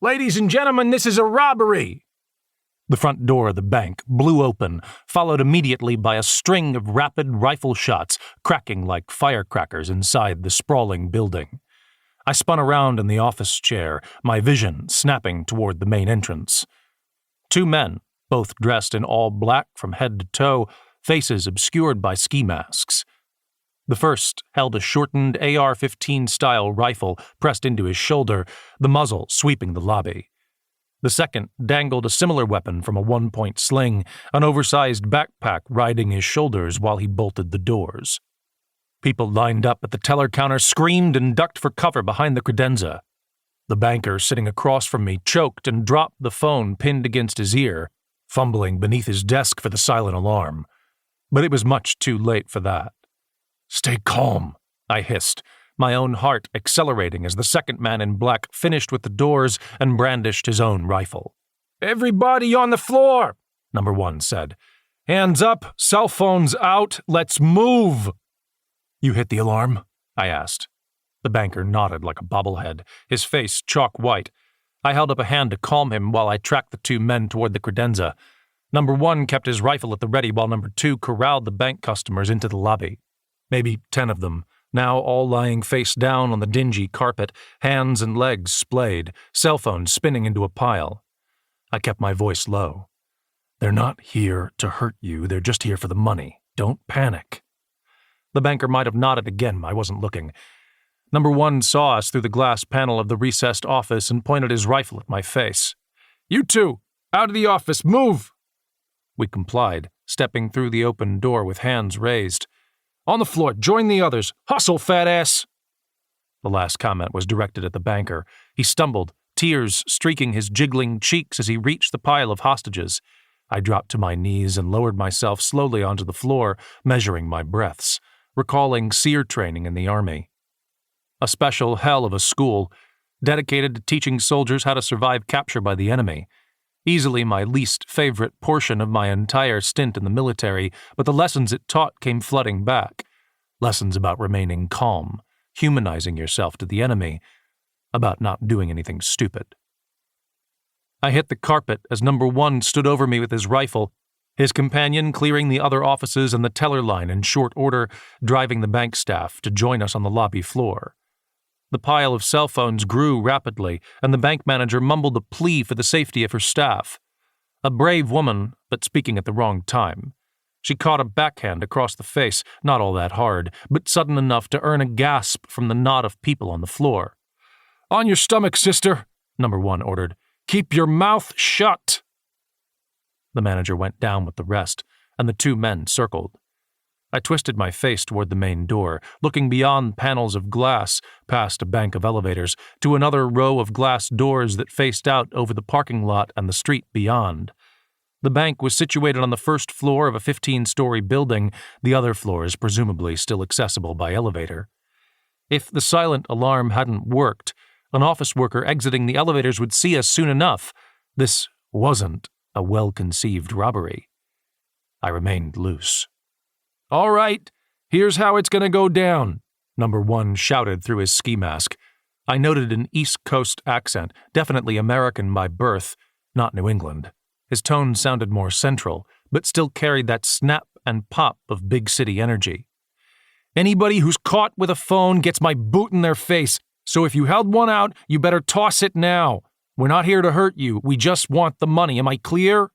"Ladies and gentlemen, this is a robbery!" The front door of the bank blew open, followed immediately by a string of rapid rifle shots cracking like firecrackers inside the sprawling building. I spun around in the office chair, my vision snapping toward the main entrance. 2 men, both dressed in all black from head to toe, faces obscured by ski masks. The first held a shortened AR-15-style rifle pressed into his shoulder, the muzzle sweeping the lobby. The second dangled a similar weapon from a 1-point sling, an oversized backpack riding his shoulders while he bolted the doors. People lined up at the teller counter screamed and ducked for cover behind the credenza. The banker sitting across from me choked and dropped the phone pinned against his ear, fumbling beneath his desk for the silent alarm. But it was much too late for that. "Stay calm," I hissed, my own heart accelerating as the second man in black finished with the doors and brandished his own rifle. "Everybody on the floor," Number 1 said. "Hands up, cell phones out, let's move." "You hit the alarm?" I asked. The banker nodded like a bobblehead, his face chalk white. I held up a hand to calm him while I tracked the 2 men toward the credenza. Number 1 kept his rifle at the ready while Number 2 corralled the bank customers into the lobby. Maybe 10 of them, now all lying face down on the dingy carpet, hands and legs splayed, cell phones spinning into a pile. I kept my voice low. "They're not here to hurt you, they're just here for the money. Don't panic." The banker might have nodded again, I wasn't looking. Number 1 saw us through the glass panel of the recessed office and pointed his rifle at my face. "You 2, out of the office, move!" We complied, stepping through the open door with hands raised. "On the floor, join the others. Hustle, fat ass!" The last comment was directed at the banker. He stumbled, tears streaking his jiggling cheeks as he reached the pile of hostages. I dropped to my knees and lowered myself slowly onto the floor, measuring my breaths, recalling SEER training in the Army. A special hell of a school, dedicated to teaching soldiers how to survive capture by the enemy. Easily my least favorite portion of my entire stint in the military, but the lessons it taught came flooding back. Lessons about remaining calm, humanizing yourself to the enemy, about not doing anything stupid. I hit the carpet as Number 1 stood over me with his rifle, his companion clearing the other offices and the teller line in short order, driving the bank staff to join us on the lobby floor. The pile of cell phones grew rapidly, and the bank manager mumbled a plea for the safety of her staff. A brave woman, but speaking at the wrong time. She caught a backhand across the face, not all that hard, but sudden enough to earn a gasp from the knot of people on the floor. "On your stomach, sister," Number 1 ordered. "Keep your mouth shut." The manager went down with the rest, and the 2 men circled. I twisted my face toward the main door, looking beyond panels of glass, past a bank of elevators, to another row of glass doors that faced out over the parking lot and the street beyond. The bank was situated on the first floor of a 15-story building, the other floors presumably still accessible by elevator. If the silent alarm hadn't worked, an office worker exiting the elevators would see us soon enough. This wasn't a well-conceived robbery. I remained loose. "All right, here's how it's going to go down," Number 1 shouted through his ski mask. I noted an East Coast accent, definitely American by birth, not New England. His tone sounded more central, but still carried that snap and pop of big city energy. "Anybody who's caught with a phone gets my boot in their face, so if you held one out, you better toss it now. We're not here to hurt you, we just want the money, am I clear?"